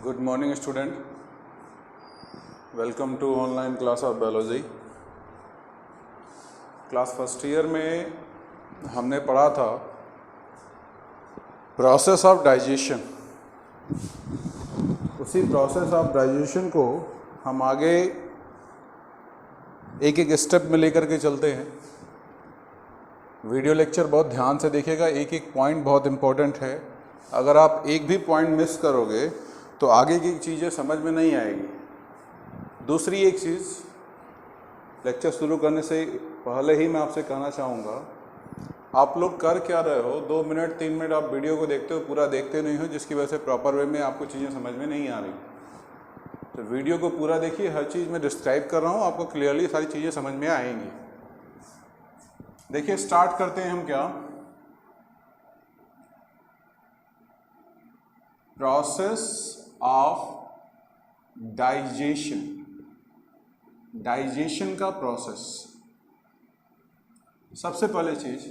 Good morning student, welcome to online class of biology। Class first year में हमने पढ़ा था प्रोसेस ऑफ डाइजेशन। उसी प्रोसेस ऑफ डाइजेशन को हम आगे एक एक स्टेप में लेकर के चलते हैं। वीडियो लेक्चर बहुत ध्यान से देखिएगा, एक एक पॉइंट बहुत इम्पोर्टेंट है। अगर आप एक भी पॉइंट मिस करोगे तो आगे की चीज़ें समझ में नहीं आएगी। दूसरी एक चीज़, लेक्चर शुरू करने से पहले ही मैं आपसे कहना चाहूँगा, आप लोग कर क्या रहे हो, 2 मिनट 3 मिनट आप वीडियो को देखते हो, पूरा देखते नहीं हो, जिसकी वजह से प्रॉपर वे में आपको चीज़ें समझ में नहीं आ रही। तो वीडियो को पूरा देखिए, हर चीज़ मैं डिस्क्राइब कर रहा हूँ, आपको क्लियरली सारी चीज़ें समझ में आएंगी। देखिए स्टार्ट करते हैं हम क्या, प्रोसेस ऑफ डाइजेशन। डाइजेशन का प्रोसेस, सबसे पहले चीज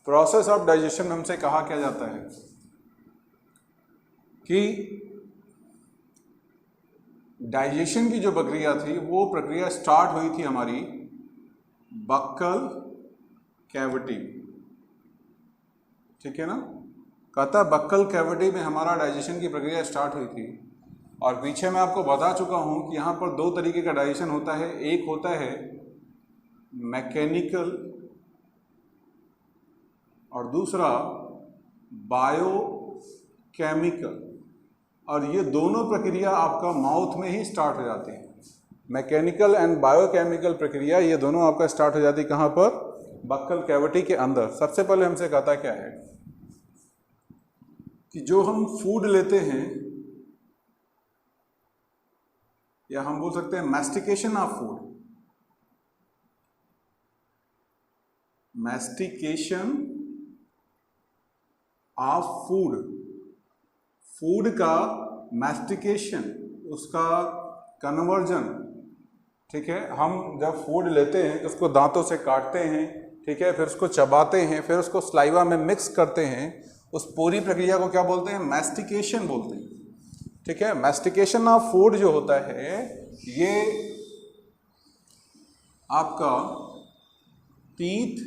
प्रोसेस ऑफ डाइजेशन हमसे कहा क्या जाता है कि डाइजेशन की जो प्रक्रिया थी वो प्रक्रिया स्टार्ट हुई थी हमारी बक्कल कैविटी, ठीक है ना। कहता बक्कल कैविटी में हमारा डाइजेशन की प्रक्रिया स्टार्ट हुई थी। और पीछे मैं आपको बता चुका हूं कि यहाँ पर 2 तरीके का डाइजेशन होता है। एक होता है मैकेनिकल और दूसरा बायोकेमिकल। और ये दोनों प्रक्रिया आपका माउथ में ही स्टार्ट हो जाती है। मैकेनिकल एंड बायोकेमिकल प्रक्रिया ये दोनों आपका स्टार्ट हो जाती है कहाँ पर, बक्कल कैविटी के अंदर। सबसे पहले हमसे कहता क्या है कि जो हम फूड लेते हैं, या हम बोल सकते हैं mastication of food, mastication of food, food का मैस्टिकेशन, उसका कन्वर्जन, ठीक है। हम जब फूड लेते हैं तो उसको दांतों से काटते हैं, ठीक है, फिर उसको चबाते हैं, फिर उसको स्लाइवा में मिक्स करते हैं। उस पूरी प्रक्रिया को क्या बोलते हैं, मैस्टिकेशन बोलते हैं, ठीक है। मैस्टिकेशन ऑफ फूड जो होता है ये आपका टीथ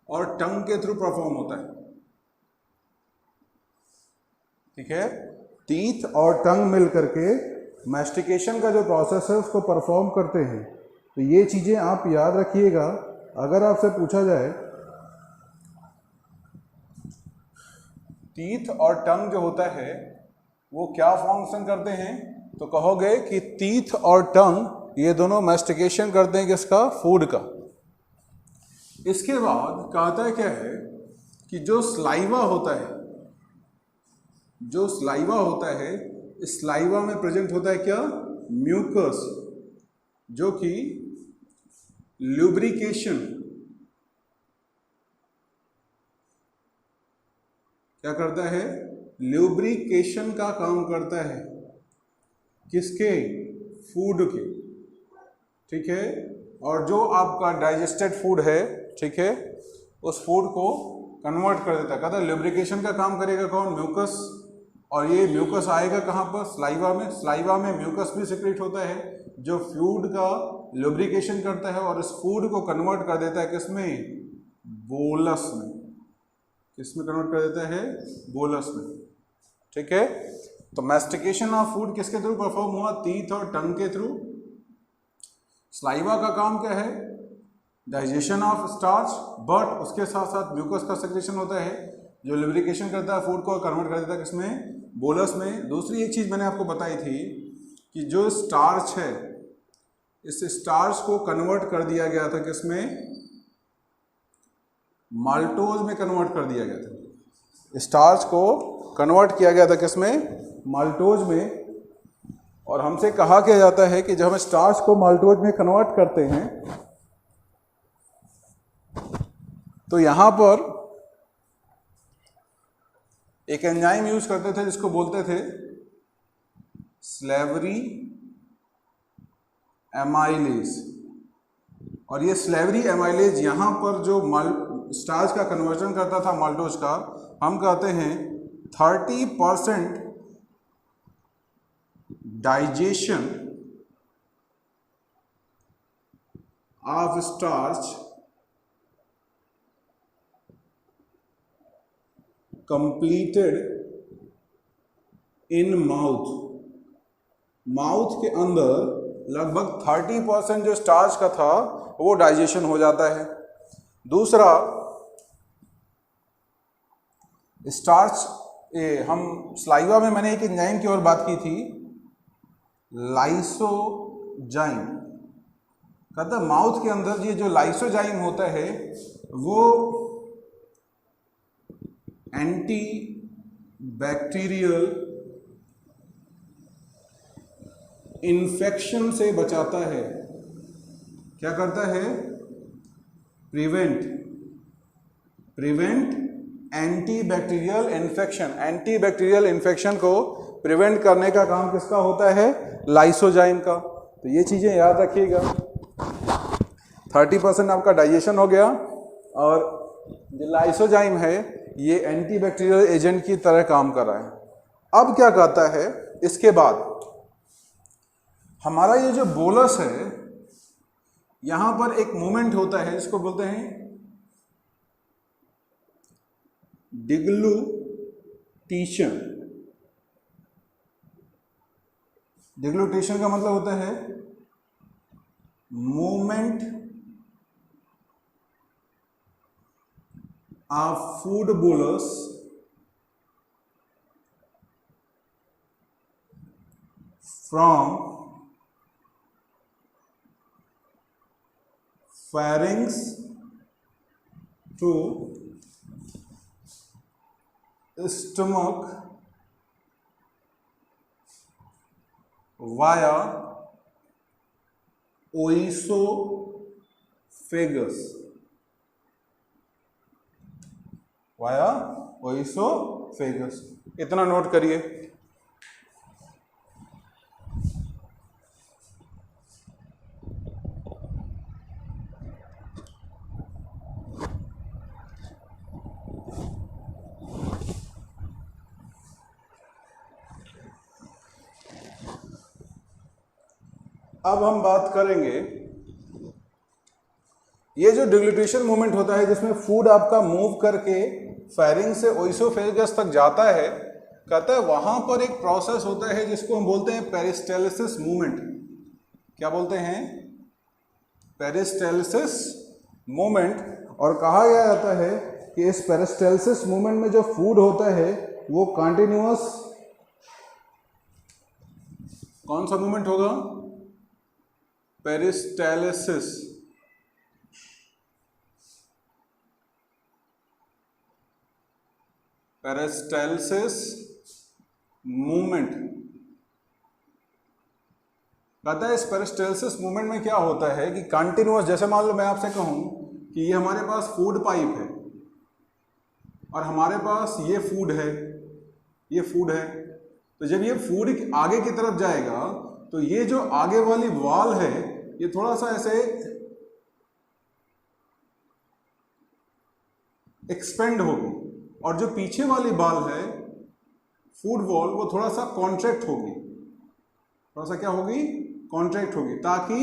और टंग के थ्रू परफॉर्म होता है, ठीक है। टीथ और टंग मिल करके मैस्टिकेशन का जो प्रोसेस है उसको परफॉर्म करते हैं। तो ये चीजें आप याद रखिएगा। अगर आपसे पूछा जाए टीथ और टंग जो होता है वो क्या फंक्शन करते हैं, तो कहोगे कि टीथ और टंग ये दोनों मैस्टिकेशन करते हैं किसका, फूड का। इसके बाद कहता है क्या है कि जो स्लाइवा होता है, जो स्लाइवा होता है, इस स्लाइवा में प्रेजेंट होता है क्या, म्यूकस, जो कि ल्यूब्रिकेशन, क्या करता है, ल्यूब्रिकेशन का काम करता है। किसके, फूड के, ठीक है। और जो आपका डाइजेस्टेड फूड है, ठीक है, उस फूड को कन्वर्ट कर देता है। कहता है ल्यूब्रिकेशन का काम करेगा कौन, म्यूकस। और ये म्यूकस आएगा कहाँ पर, स्लाइवा में। स्लाइवा में म्यूकस भी सिक्रेट होता है जो फूड का ल्यूब्रिकेशन करता है और इस फूड को कन्वर्ट कर देता है किसमें, बोलस में। किसमें कन्वर्ट कर देता है, बोलस में, ठीक है। तो मैस्टिकेशन ऑफ फूड किसके थ्रू परफॉर्म हुआ, टीथ और टंग के थ्रू। स्लाइवा का काम क्या है, डाइजेशन ऑफ स्टार्च, बट उसके साथ साथ म्यूकस का सेक्रेशन होता है जो लुब्रिकेशन करता है, फूड को कन्वर्ट कर देता है किसमें, बोलस में। दूसरी एक चीज मैंने आपको बताई थी कि जो स्टार्च है, इस स्टार्च को कन्वर्ट कर दिया गया था किसमें, माल्टोज में कन्वर्ट कर दिया गया था। स्टार्च को कन्वर्ट किया गया था किसमें, माल्टोज में। और हमसे कहा क्या जाता है कि जब हम स्टार्च को माल्टोज में कन्वर्ट करते हैं तो यहां पर एक एंजाइम यूज करते थे जिसको बोलते थे स्लेवरी एमाइलेज। और ये स्लेवरी एमाइलेज यहाँ पर जो स्टार्च का कन्वर्जन करता था माल्टोज का, हम कहते हैं 30% digestion of starch completed in mouth के अंदर लगभग 30% जो स्टार्च का था वो डाइजेशन हो जाता है। दूसरा, स्टार्च हम स्लाइवा में मैंने एक एंजाइम की और बात की थी, लाइसोजाइम। कहता है माउथ के अंदर ये जो लाइसोजाइम होता है वो एंटी बैक्टीरियल इन्फेक्शन से बचाता है। क्या करता है? प्रिवेंट एंटी बैक्टीरियल इन्फेक्शन को प्रिवेंट करने का काम किसका होता है? लाइसोजाइम का। तो ये चीज़ें याद रखिएगा। 30% आपका डाइजेशन हो गया, और जो लाइसोजाइम है ये एंटी बैक्टीरियल एजेंट की तरह काम कर रहा है। अब क्या कहता है, इसके बाद हमारा ये जो बोलस है, यहां पर एक मूवमेंट होता है जिसको बोलते हैं डिग्लूटीशन। डिग्लूटीशन का मतलब होता है movement of food bolus from pharynx to stomach via oesophagus। इतना नोट करिए। अब हम बात करेंगे, ये जो डिग्लूटेशन मूवमेंट होता है जिसमें फूड आपका मूव करके फेरिंग से ओइसोफेगस तक जाता है, कहता है वहां पर एक प्रोसेस होता है जिसको हम बोलते हैं पेरिस्टाल्सिस मूवमेंट। क्या बोलते हैं? Peristalsis movement. और कहा गया जाता है कि इस पेरिस्टाल्सिस मूवमेंट में जो फूड होता है वो कंटिन्यूअस, कौन सा मूवमेंट होगा? पेरिस्टाल्सिस। मूवमेंट कहता है इस पेरिस्टाल्सिस मूवमेंट में क्या होता है कि कंटिन्यूअस, जैसे मान लो मैं आपसे कहूं कि ये हमारे पास फूड पाइप है और हमारे पास ये फूड है, तो जब ये फूड आगे की तरफ जाएगा तो ये जो आगे वाली वॉल है ये थोड़ा सा ऐसे एक्सपेंड होगी, और जो पीछे वाली बॉल है फूड वॉल वो थोड़ा सा कॉन्ट्रैक्ट होगी। थोड़ा सा क्या होगी? कॉन्ट्रैक्ट होगी, ताकि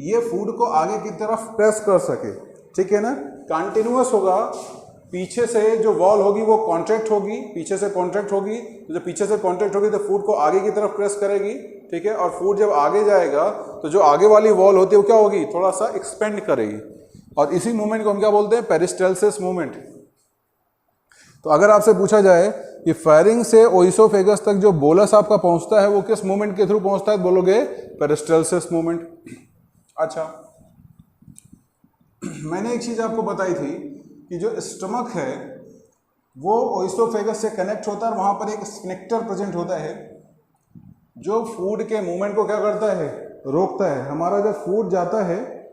ये फूड को आगे की तरफ प्रेस कर सके। ठीक है ना? कंटिन्यूअस होगा, पीछे से जो वॉल होगी वो कॉन्ट्रैक्ट होगी, पीछे से कॉन्ट्रैक्ट होगी, तो जब पीछे से कॉन्ट्रैक्ट होगी तो फूड को आगे की तरफ प्रेस करेगी। ठीक है? और फूड जब आगे जाएगा तो जो आगे वाली वॉल होती है वो क्या होगी? थोड़ा सा एक्सपेंड करेगी, और इसी मूवमेंट को हम क्या बोलते हैं? Peristalsis movement. तो अगर आपसे पूछा जाए कि फेरिंग से ओइसोफेगस तक जो बोलस आपका पहुंचता है वो किस मूवमेंट के थ्रू पहुंचता है, बोलोगे पेरिस्टाल्सिस मूवमेंट। अच्छा, मैंने एक चीज आपको बताई थी कि जो स्टमक है वो ओइसोफेगस से कनेक्ट होता है और वहां पर एक स्फिंक्टर प्रेजेंट होता है जो फूड के मूवमेंट को क्या करता है? रोकता है। हमारा जब फूड जाता है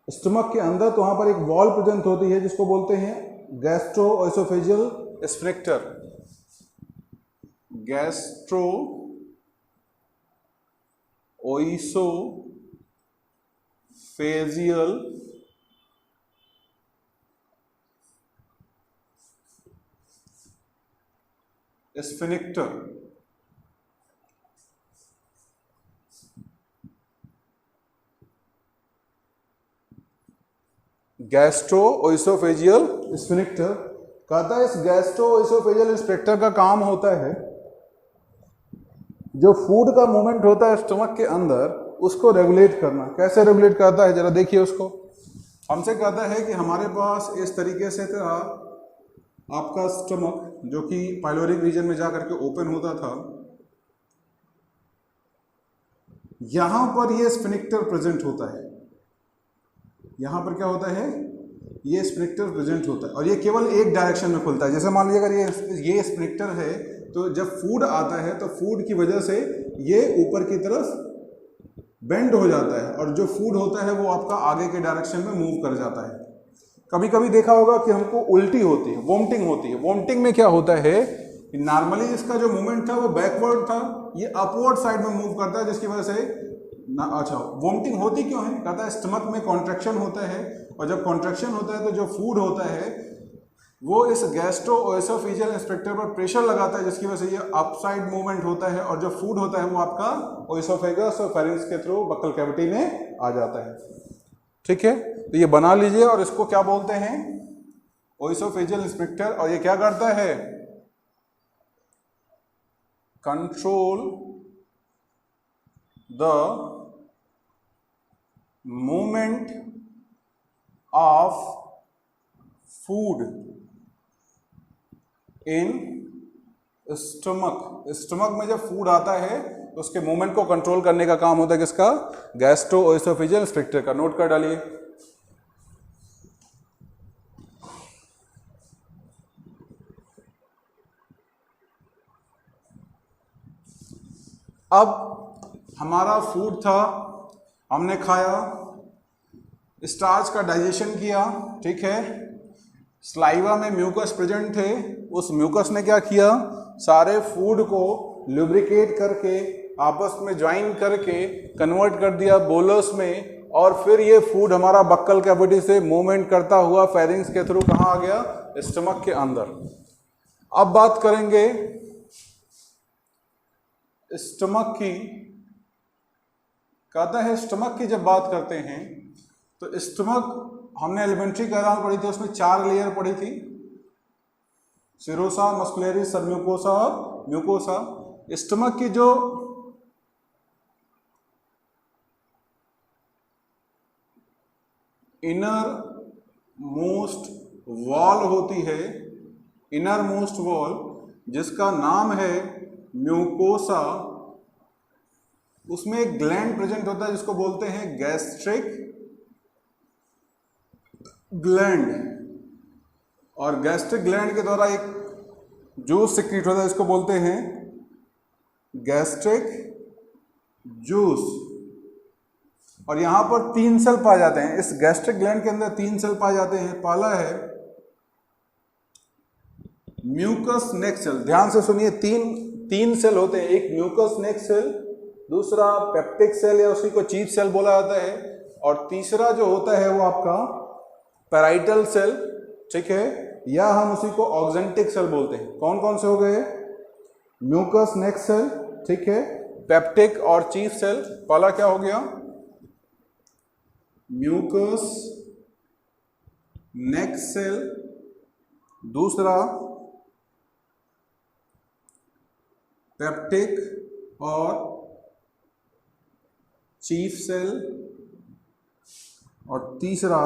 स्टमक के अंदर तो वहां पर एक वॉल प्रेजेंट होती है जिसको बोलते हैं गैस्ट्रो ओइसोफेजियल स्फिंक्टर। गैस्ट्रो ओइसोफेजियल स्फिनिक्टर। गैस्ट्रोएसोफेजियल स्फिनिक्टर कहता है इस गैस्ट्रोएसोफेजियल स्फिनिक्टर का काम होता है जो फूड का मूवमेंट होता है स्टमक के अंदर उसको रेगुलेट करना। कैसे रेगुलेट करता है जरा देखिए उसको। हमसे कहता है कि हमारे पास इस तरीके से था आपका स्टमक जो कि पाइलोरिक रीजन में जाकर के ओपन होता था। यहां पर ये स्फिनिक्टर प्रेजेंट होता है। यहां पर क्या होता है, ये स्फिनिक्टर प्रेजेंट होता है और ये केवल एक डायरेक्शन में खुलता है। जैसे मान लीजिए अगर ये स्फिनिक्टर है तो जब फूड आता है तो फूड की वजह से ये ऊपर की तरफ बेंड हो जाता है और जो फूड होता है वो आपका आगे के डायरेक्शन में मूव कर जाता है। कभी कभी देखा होगा कि हमको उल्टी होती है, वोमिटिंग होती है। वोमिटिंग में क्या होता है, नॉर्मली इसका जो मूवमेंट था वो बैकवर्ड था, ये अपवर्ड साइड में मूव करता है जिसकी वजह से अच्छा वोमिटिंग होती क्यों है, कहता है स्टमक में कॉन्ट्रैक्शन होता है और जब कॉन्ट्रैक्शन होता है तो जो फूड होता है वो इस गैस्ट्रोएसोफेजियल स्फिंक्टर पर प्रेशर लगाता है जिसकी वजह से ये अपसाइड मूवमेंट होता है और जो फूड होता है वो आपका ओएसोफेगस और फेरिंक्स के थ्रू बक्कल कैविटी में आ जाता है। ठीक है, तो ये बना लीजिए और इसको क्या बोलते हैं, ओएसोफेजियल स्फिंक्टर। और ये क्या करता है, control the movement of food in stomach. Stomach में जब फूड आता है तो उसके मूवमेंट को कंट्रोल करने का काम होता है किसका, गैस्ट्रोएसोफेजियल स्फिंक्टर का। नोट कर डालिए। अब हमारा फूड था, हमने खाया, स्टार्च का डाइजेशन किया, ठीक है। स्लाइवा में म्यूकस प्रेजेंट थे, उस म्यूकस ने क्या किया, सारे फूड को लुब्रिकेट करके आपस में ज्वाइन करके कन्वर्ट कर दिया बोलस में और फिर ये फूड हमारा बक्कल कैविटी से मूवमेंट करता हुआ फेरिंक्स के थ्रू कहाँ आ गया, स्टमक के अंदर। अब बात करेंगे स्टमक की। कहता है स्टमक की जब बात करते हैं तो स्टमक हमने एलिमेंट्री कैनाल पढ़ी थी, उसमें 4 लेयर पढ़ी थी, सिरोसा, मस्कुलरिस, सबम्यूकोसा और म्यूकोसा। स्टमक की जो इनर मोस्ट वॉल होती है, इनर मोस्ट वॉल जिसका नाम है म्यूकोसा, उसमें एक ग्लैंड प्रेजेंट होता है जिसको बोलते हैं गैस्ट्रिक ग्लैंड। और गैस्ट्रिक ग्लैंड के द्वारा एक जूस सिक्रीट होता है जिसको बोलते हैं गैस्ट्रिक जूस। और यहां पर 3 सेल पाए जाते हैं, इस गैस्ट्रिक ग्लैंड के अंदर 3 सेल पाए जाते हैं। पहला है म्यूकस नेक सेल, ध्यान से सुनिए, तीन सेल होते हैं, एक म्यूकस नेक सेल, दूसरा पेप्टिक सेल या उसी को चीफ सेल बोला जाता है, और तीसरा जो होता है वो आपका पैराइटल सेल, ठीक है, या हम उसी को ऑक्जेंटिक सेल बोलते हैं। कौन कौन से हो गए, म्यूकस नेक सेल, ठीक है, पेप्टिक और चीफ सेल। पहला क्या हो गया, म्यूकस नेक सेल, दूसरा पेप्टिक और चीफ सेल, और तीसरा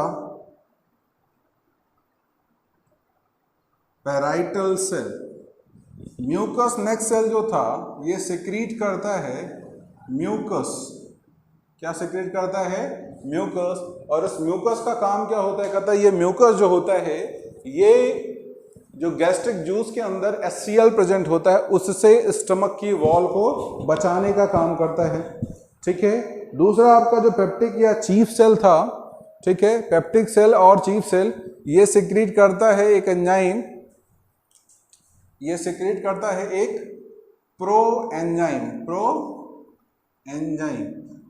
पैराइटल सेल। म्यूकस नेक सेल जो था ये सिक्रीट करता है म्यूकस, क्या सिक्रीट करता है, म्यूकस। और इस म्यूकस का काम क्या होता है, कहता है ये म्यूकस जो होता है ये जो गैस्ट्रिक जूस के अंदर HCl प्रेजेंट होता है उससे स्टमक की वॉल को बचाने का काम करता है, ठीक है। दूसरा आपका जो पेप्टिक या चीफ सेल था, ठीक है, पेप्टिक सेल और चीफ सेल, ये सिक्रीट करता है एक एंजाइम, ये सिक्रीट करता है एक प्रो एंजाइम।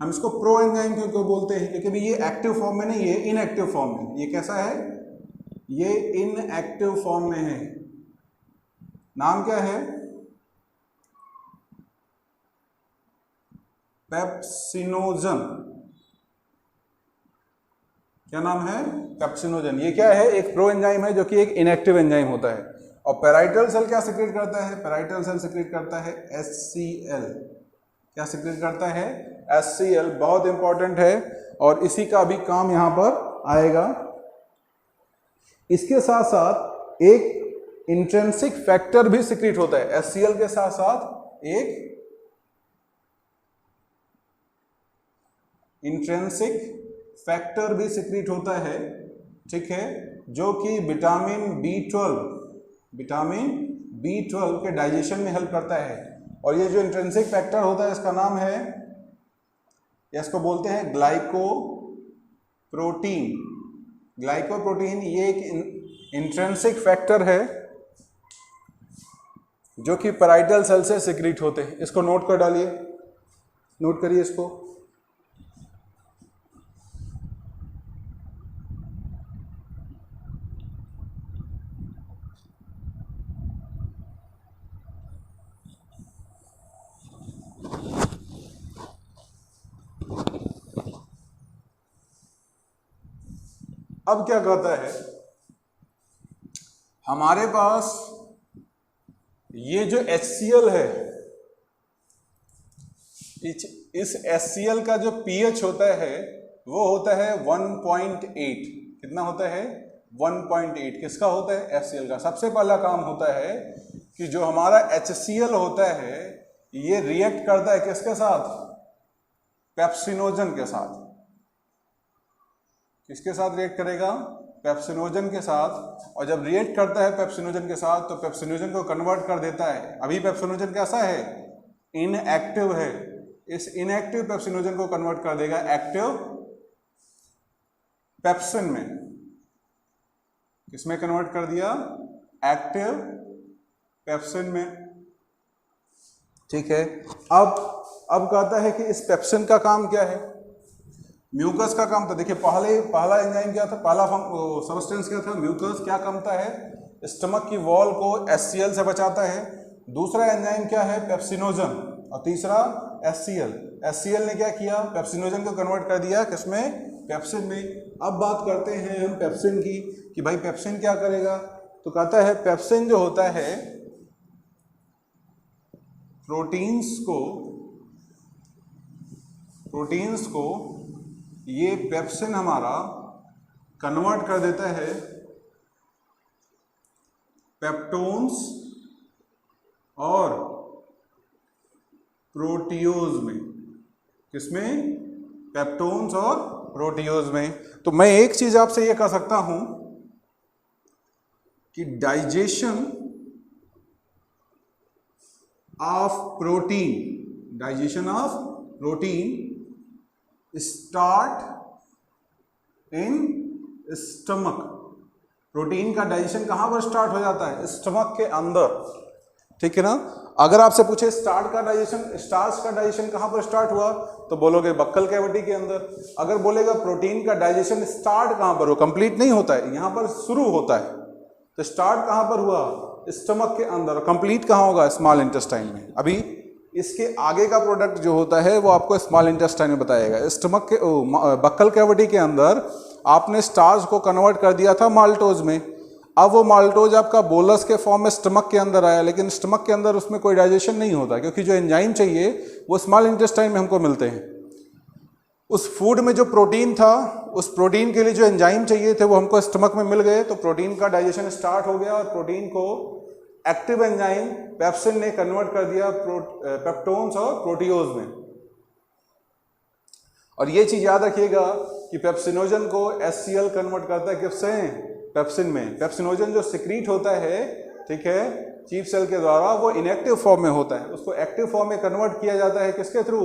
हम इसको प्रो एंजाइम क्यों बोलते हैं, क्योंकि भी ये एक्टिव फॉर्म में नहीं है, इनएक्टिव फॉर्म में। ये कैसा है, ये इनएक्टिव फॉर्म में है। नाम क्या है, पेप्सिनोजन। क्या नाम है? पेप्सिनोजन। ये क्या है? एक प्रो एंजाइम है जो कि एक इनएक्टिव एंजाइम होता है। और पैराइटल सेल क्या सिक्रेट करता है? पैराइटल सेल सिक्रेट करता है HCl। क्या सिक्रेट करता है? HCl। बहुत इंपॉर्टेंट है और इसी का भी काम यहां पर आएगा। इसके साथ साथ एक इंट्रिंसिक फैक्टर भी सिक्रेट होता है। HCl के साथ साथ एक इंट्रिंसिक फैक्टर भी सिक्रेट होता है, ठीक है, जो कि विटामिन B12 के डाइजेशन में हेल्प करता है। और ये जो इंट्रिंसिक फैक्टर होता है इसका नाम है, या इसको बोलते हैं ग्लाइकोप्रोटीन। ग्लाइकोप्रोटीन ये एक इंट्रिंसिक फैक्टर है जो कि पैराइटल सेल से सिक्रेट होते हैं। इसको नोट कर डालिए, नोट करिए इसको। अब क्या कहता है, हमारे पास ये जो HCl है, इस HCl का जो pH होता है वो होता है 1.8। कितना होता है? 1.8। किसका होता है? HCl का। सबसे पहला काम होता है कि जो हमारा HCl होता है ये रिएक्ट करता है किसके साथ? पेप्सिनोजन के साथ। किसके साथ रिएक्ट करेगा? पेप्सिनोजन के साथ। और जब रिएक्ट करता है पेप्सिनोजन के साथ तो पेप्सिनोजन को कन्वर्ट कर देता है। अभी पेप्सिनोजन कैसा है? इनएक्टिव है। इस इनएक्टिव पेप्सिनोजन को कन्वर्ट कर देगा एक्टिव पेप्सिन में। किसमें कन्वर्ट कर दिया? एक्टिव पेप्सिन में, ठीक है। अब कहता है कि इस पेप्सिन का काम क्या है? म्यूकस का काम था। देखिए पहला एंजाइम क्या था? पहला सब्सटेंस क्या था? म्यूकस। क्या करता है? स्टमक की वॉल को HCl से बचाता है। दूसरा एंजाइम क्या है? पेप्सिनोजन। और तीसरा HCl। HCl ने क्या किया? पेप्सिनोजन को कन्वर्ट कर दिया किसमें? पेप्सिन में। अब बात करते हैं हम पेप्सिन की कि भाई पेप्सिन क्या करेगा। तो कहता है पेप्सिन जो होता है प्रोटीन्स को ये पेप्सिन हमारा कन्वर्ट कर देता है पेप्टोन्स और प्रोटियोज में। किसमें? पेप्टोन्स और प्रोटियोज में। तो मैं एक चीज आपसे ये कह सकता हूं कि digestion of protein start in stomach. Protein का डाइजेशन कहां पर स्टार्ट हो जाता है? स्टमक के अंदर, ठीक है ना। अगर आपसे पूछे स्टार्च का डाइजेशन कहां पर स्टार्ट हुआ तो बोलोगे बक्कल कैविटी के अंदर। अगर बोलेगा प्रोटीन का डाइजेशन स्टार्ट कहां पर हो, कंप्लीट नहीं होता है, यहां पर शुरू होता है। तो स्टार्ट कहां पर हुआ? स्टमक के अंदर। कंप्लीट कहां होगा? स्मॉल इंटेस्टाइन में। अभी इसके आगे का प्रोडक्ट जो होता है वो आपको स्मॉल इंटेस्टाइन में बताएगा। स्टमक के बक्कल कैविटी के अंदर आपने स्टार्च को कन्वर्ट कर दिया था माल्टोज में। अब वो माल्टोज आपका बोलस के फॉर्म में स्टमक के अंदर आया, लेकिन स्टमक के अंदर उसमें कोई डाइजेशन नहीं होता क्योंकि जो एंजाइम चाहिए वो स्मॉल इंटेस्टाइन में हमको मिलते हैं। उस फूड में जो प्रोटीन था, उस प्रोटीन के लिए जो एंजाइम चाहिए थे वो हमको स्टमक में मिल गए। तो प्रोटीन का डाइजेशन स्टार्ट हो गया और प्रोटीन को एक्टिव एंजाइम पेप्सिन ने कन्वर्ट कर दिया पेप्टोन्स और प्रोटियोज में। और ये चीज याद रखिएगा कि पेप्सिनोजन को HCl कन्वर्ट करता है किससे? पेप्सिन में। पेप्सिनोजन जो सिक्रीट होता है, ठीक है, चीफ सेल के द्वारा, वो इनएक्टिव फॉर्म में होता है। उसको एक्टिव फॉर्म में कन्वर्ट किया जाता है किसके थ्रू?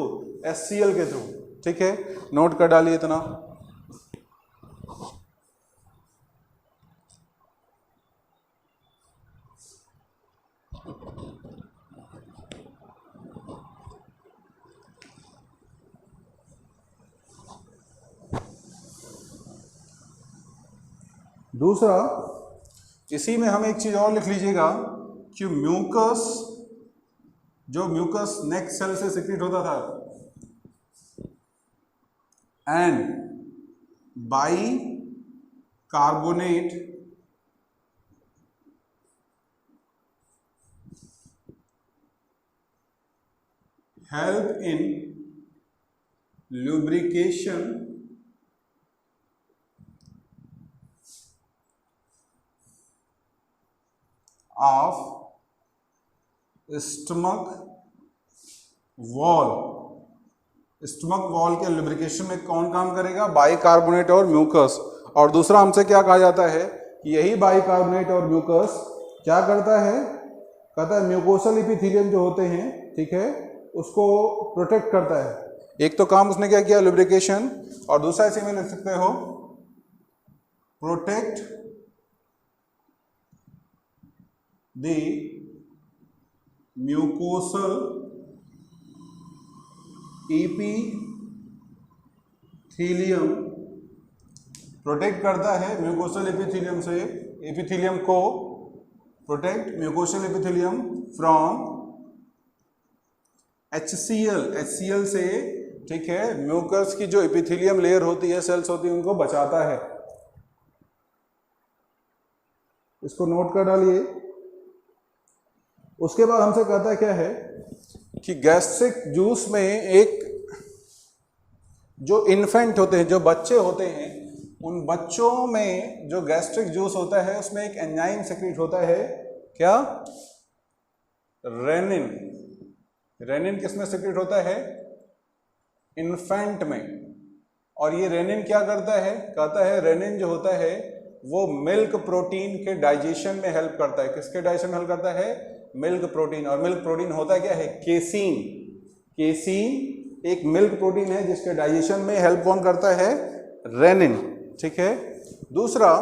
HCl के थ्रू, ठीक है। नोट कर डालिए इतना। दूसरा, इसी में हम एक चीज और लिख लीजिएगा कि म्यूकस नेक सेल से सिक्रीट होता था, and bicarbonate help in lubrication of stomach wall. Stomach wall के लुब्रिकेशन में कौन काम करेगा? बाइकार्बोनेट और म्यूकस। और दूसरा हमसे क्या कहा जाता है कि यही बाइकार्बोनेट और म्यूकस क्या करता है? कहता है म्यूकोसल एपिथेलियम जो होते हैं, ठीक है, उसको प्रोटेक्ट करता है। एक तो काम उसने क्या किया? लुब्रिकेशन। और दूसरा इसे में लिख सकते हो protect the mucosal epithelium, protect करता है म्यूकोसल एपिथेलियम से, एपिथेलियम को protect mucosal epithelium from HCl, HCl से, ठीक है, म्यूकस की जो एपिथेलियम लेयर होती है, सेल्स होती है, उनको बचाता है। इसको नोट कर डालिए। उसके बाद हमसे कहता है क्या है कि गैस्ट्रिक जूस में एक जो इन्फेंट होते हैं, जो बच्चे होते हैं, उन बच्चों में जो गैस्ट्रिक जूस होता है उसमें एक एंजाइम सेक्रेट होता है, क्या? रेनिन। रेनिन किसमें सेक्रेट होता है? इन्फेंट में। और ये रेनिन क्या करता है? कहता है रेनिन जो होता है वो मिल्क प्रोटीन के डाइजेशन में हेल्प करता है। किसके डाइजेशन में हेल्प करता है? Milk protein. और मिल्क प्रोटीन होता क्या है? केसीन। केसीन एक मिल्क प्रोटीन है जिसके डाइजेशन में हेल्प कौन करता है? रेनिन, ठीक है। दूसरा,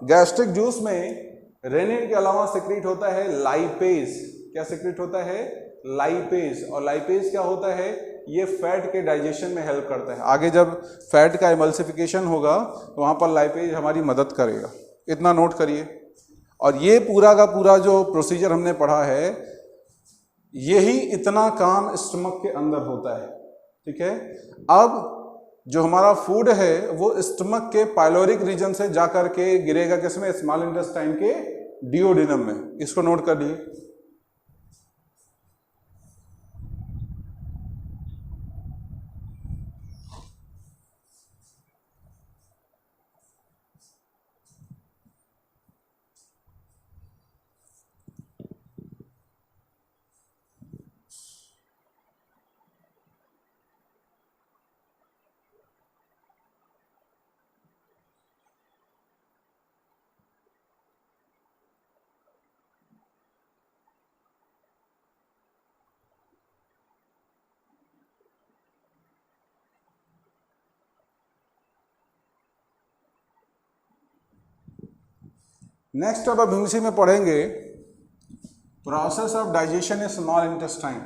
गैस्ट्रिक जूस में रेनिन के अलावा सेक्रेट होता है लाइपेज। क्या सेक्रेट होता है? लाइपेज। और लाइपेज क्या होता है? ये फैट के डाइजेशन में हेल्प करता है। आगे जब फैट का इमल्सिफिकेशन होगा तो वहां पर लाइपेज हमारी मदद करेगा। इतना नोट करिए। और ये पूरा का पूरा जो प्रोसीजर हमने पढ़ा है, यही इतना काम स्टमक के अंदर होता है, ठीक है। अब जो हमारा फूड है वो स्टमक के पाइलोरिक रीजन से जाकर के गिरेगा किसमें? स्मॉल इंटेस्टाइन के डिओडिनम में। इसको नोट कर लिए। नेक्स्ट अब अभिंसी में पढ़ेंगे process of digestion in small intestine.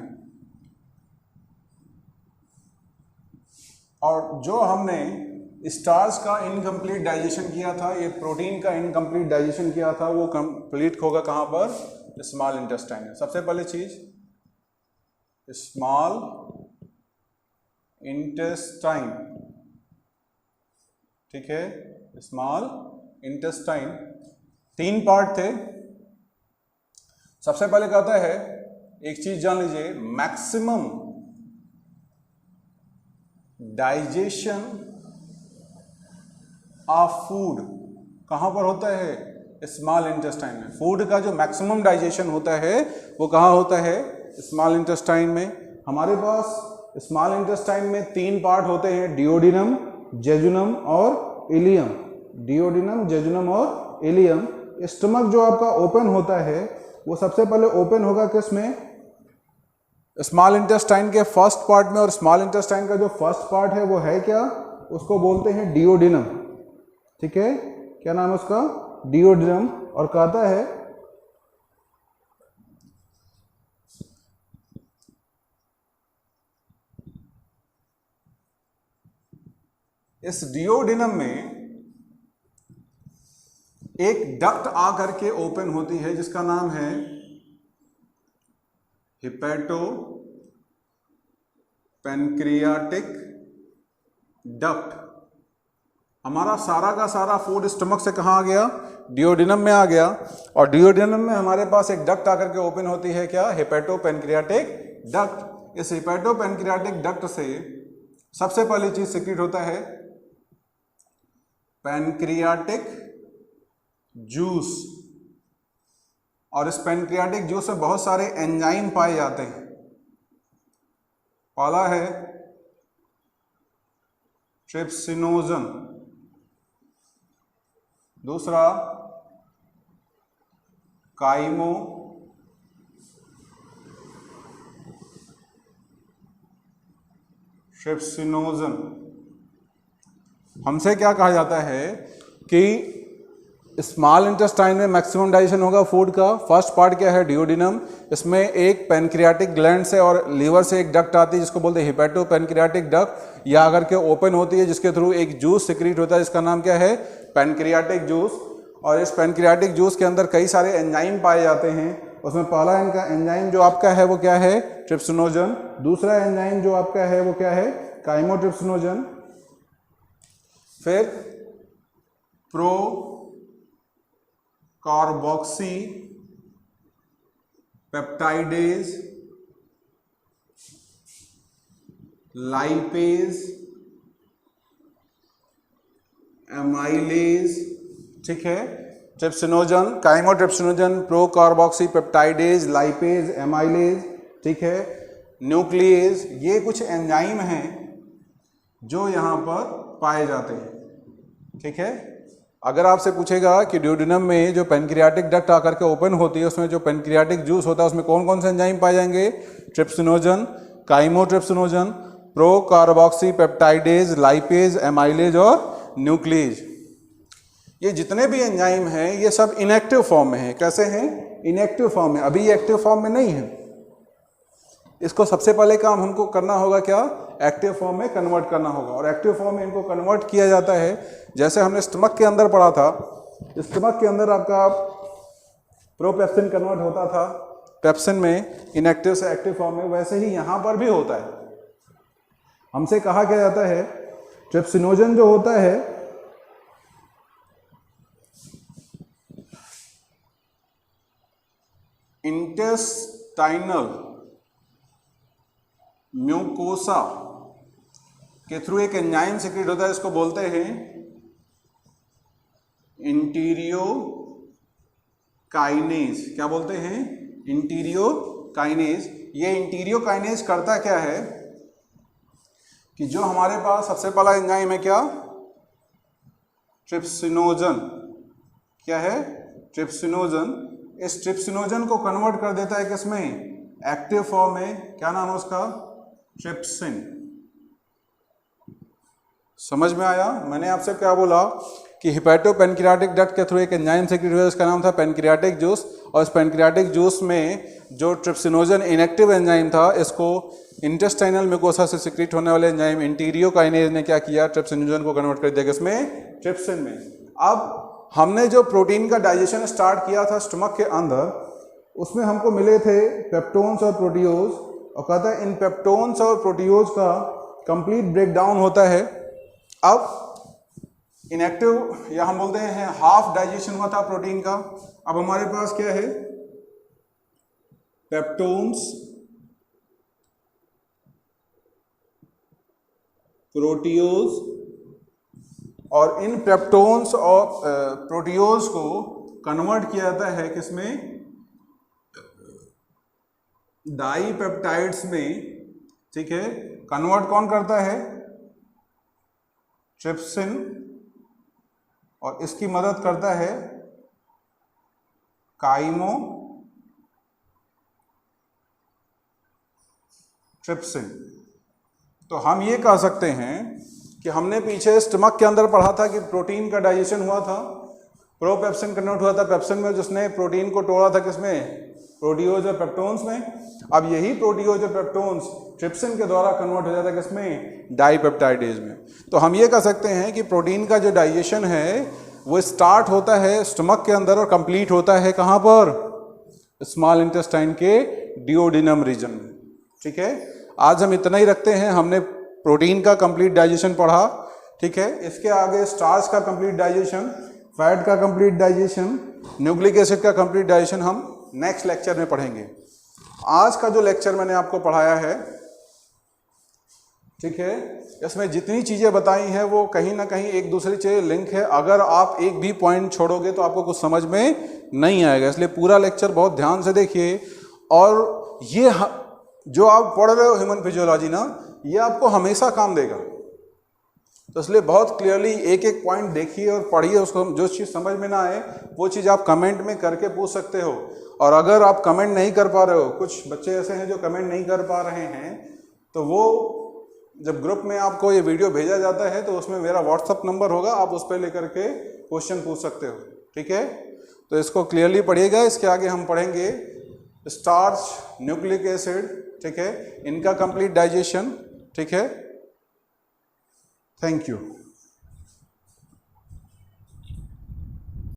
और जो हमने स्टार्च का इनकम्प्लीट डाइजेशन किया था, ये प्रोटीन का इनकम्प्लीट डाइजेशन किया था, वो कंप्लीट होगा कहाँ पर? स्मॉल इंटेस्टाइन में। सबसे पहले चीज स्मॉल इंटेस्टाइन, ठीक है। स्मॉल इंटेस्टाइन 3 पार्ट थे। सबसे पहले कहता है एक चीज जान लीजिए, मैक्सिमम डाइजेशन ऑफ फूड कहां पर होता है? स्मॉल इंटेस्टाइन में। फूड का जो मैक्सिमम डाइजेशन होता है वो कहां होता है? स्मॉल इंटेस्टाइन में। हमारे पास स्मॉल इंटेस्टाइन में 3 पार्ट होते हैं, डिओडिनम, जेजुनम और इलियम। डिओडिनम, जेजुनम और इलियम। स्टमक जो आपका ओपन होता है वो सबसे पहले ओपन होगा किसमें? स्मॉल इंटेस्टाइन के फर्स्ट पार्ट में। और स्मॉल इंटेस्टाइन का जो फर्स्ट पार्ट है वो है क्या? उसको बोलते हैं डिओडिनम, ठीक है। क्या नाम है उसका? डिओडिनम। और कहता है इस डिओडिनम में एक डक्ट आकर के ओपन होती है जिसका नाम है हिपैटो पैनक्रियाटिक डक्ट। हमारा सारा का सारा फूड स्टमक से कहाँ आ गया, डिओडिनम में आ गया। और डिओडिनम में हमारे पास एक डक्ट आकर के ओपन होती है, क्या, हेपेटोपेनक्रियाटिक डक्ट। इस हेपेटोपेनक्रियाटिक डक्ट से सबसे पहली चीज सिक्रीट होता है पैनक्रियाटिक जूस, और इस पैनक्रियाटिक जूस में बहुत सारे एंजाइम पाए जाते हैं। पहला है ट्रिप्सिनोजन, दूसरा काइमो ट्रिप्सिनोजन। हमसे क्या कहा जाता है कि स्मॉल इंटेस्टाइन में मैक्सिमम डाइजेशन होगा फूड का। फर्स्ट पार्ट क्या है, डिओडिनम। इसमें एक पैनक्रियाटिक ग्लैंड से और लीवर से एक डक्ट आती है जिसको बोलते हैं हिपेटो पैनक्रियाटिक डक्ट, या अगर के ओपन होती है जिसके थ्रू एक जूस सिक्रीट होता है जिसका नाम क्या है, पैनक्रियाटिक जूस। और इस पैनक्रियाटिक जूस के अंदर कई सारे एंजाइम पाए जाते हैं। उसमें पहला इनका एंजाइम जो आपका है वो क्या है, ट्रिप्सिनोजन। दूसरा एंजाइम जो आपका है वो क्या है, काइमोट्रिप्सिनोजन। फिर pro carboxy peptidase, lipase, amylase, ठीक है। Trypsinogen, chymotrypsinogen, pro carboxy peptidase, lipase, amylase, ठीक है, न्यूक्लिएज, ये कुछ एंजाइम हैं जो यहाँ पर पाए जाते हैं, ठीक है। अगर आपसे पूछेगा कि डिओडिनम में जो पैनक्रियाटिक डक्ट आकर के ओपन होती है उसमें जो पैनक्रियाटिक जूस होता है उसमें कौन कौन से एंजाइम पाए जाएंगे, trypsinogen, chymotrypsinogen, pro carboxy peptidase, lipase, amylase और न्यूक्लिएज। ये जितने भी एंजाइम हैं ये सब इनएक्टिव फॉर्म में हैं। कैसे हैं, इनएक्टिव फॉर्म में, अभी ये एक्टिव फॉर्म में नहीं है। इसको सबसे पहले काम हमको करना होगा क्या, एक्टिव फॉर्म में कन्वर्ट करना होगा। और एक्टिव फॉर्म में इनको कन्वर्ट किया जाता है, जैसे हमने स्टमक के अंदर पढ़ा था, स्टमक के अंदर आपका प्रोपेप्सिन कन्वर्ट होता था पेप्सिन में, इनएक्टिव से एक्टिव फॉर्म में, वैसे ही यहाँ पर भी होता है। हमसे कहा क्या जाता है, ट्रिप्सिनोजन जो होता है इंटेस्टाइनल म्यूकोसा के थ्रू एक एंजाइम सिक्रीट होता है, इसको बोलते हैं इंटीरियो काइनेज। क्या बोलते हैं, इंटीरियो काइनेज। ये इंटीरियो काइनेज करता क्या है कि जो हमारे पास सबसे पहला एंजाइम है क्या, ट्रिप्सिनोजन, क्या है, ट्रिप्सिनोजन। इस ट्रिप्सिनोजन को कन्वर्ट कर देता है किसमें, एक्टिव फॉर्म में। क्या नाम है उसका, ट्रिप्सिन। समझ में आया। मैंने आपसे क्या बोला कि हिपेटोपेनक्रियाटिक डक्ट के थ्रू एक एंजाइम सिक्रीट हुआ, इसका नाम था पैनक्रियाटिक जूस। और इस पैनक्रियाटिक जूस में जो ट्रिप्सिनोजन इनएक्टिव एंजाइम था, इसको इंटेस्टाइनल म्यूकोसा से सिक्रीट होने वाले एंजाइम इंटीरियो काइनेज ने क्या किया, ट्रिप्सिनोजन को कन्वर्ट कर दिया किसमें, ट्रिप्सिन में। अब हमने जो प्रोटीन का डाइजेशन स्टार्ट किया था स्टमक के अंदर, उसमें हमको मिले थे पेप्टोन्स और प्रोटीओज, और कहता है इन पेप्टोन्स और प्रोटीओज का कंप्लीट ब्रेकडाउन होता है। अब इनएक्टिव या हम बोलते हैं हाफ डाइजेशन हुआ था प्रोटीन का। अब हमारे पास क्या है, पेप्टोन्स, प्रोटीओज, और इन पेप्टोन्स और प्रोटीओज को कन्वर्ट किया जाता है किसमें, डाईपेप्टाइड्स में, ठीक है। कन्वर्ट कौन करता है, ट्रिप्सिन, और इसकी मदद करता है काइमो ट्रिप्सिन। तो हम ये कह सकते हैं कि हमने पीछे स्टमक के अंदर पढ़ा था कि प्रोटीन का डाइजेशन हुआ था, प्रोपेप्सिन कन्वर्ट हुआ था पेप्सिन में, जिसने प्रोटीन को तोड़ा था किसमें, प्रोटीओज और पेप्टोन्स में। अब यही प्रोटीओज और पेप्टोन्स ट्रिप्सिन के द्वारा कन्वर्ट हो जाता है किसमें, डाईपेप्टाइडेज में। तो हम ये कह सकते हैं कि प्रोटीन का जो डाइजेशन है वो स्टार्ट होता है स्टमक के अंदर और कंप्लीट होता है कहाँ पर, स्मॉल इंटेस्टाइन के डिओडिनम रीजन में, ठीक है। आज हम इतना ही रखते हैं। हमने प्रोटीन का कंप्लीट डाइजेशन पढ़ा, ठीक है। इसके आगे स्टार्च का कंप्लीट डाइजेशन, फैट का कंप्लीट डाइजेशन, न्यूक्लिक एसिड का कंप्लीट डाइजेशन हम नेक्स्ट लेक्चर में पढ़ेंगे। आज का जो लेक्चर मैंने आपको पढ़ाया है, ठीक है, इसमें जितनी चीज़ें बताई हैं वो कहीं ना कहीं एक दूसरी से लिंक है। अगर आप एक भी पॉइंट छोड़ोगे तो आपको कुछ समझ में नहीं आएगा, इसलिए पूरा लेक्चर बहुत ध्यान से देखिए। और ये जो आप पढ़ रहे हो ह्यूमन फिजियोलॉजी ना, ये आपको हमेशा काम देगा, तो इसलिए बहुत क्लियरली एक एक पॉइंट देखिए और पढ़िए उसको। जो चीज़ समझ में ना आए वो चीज़ आप कमेंट में करके पूछ सकते हो। और अगर आप कमेंट नहीं कर पा रहे हो, कुछ बच्चे ऐसे हैं जो कमेंट नहीं कर पा रहे हैं, तो वो जब ग्रुप में आपको ये वीडियो भेजा जाता है तो उसमें मेरा व्हाट्सअप नंबर होगा, आप उस पर लेकर के क्वेश्चन पूछ सकते हो, ठीक है। तो इसको क्लियरली पढ़िएगा। इसके आगे हम पढ़ेंगे स्टार्च, न्यूक्लिक एसिड, ठीक है, इनका कंप्लीट डाइजेशन, ठीक है। Thank you.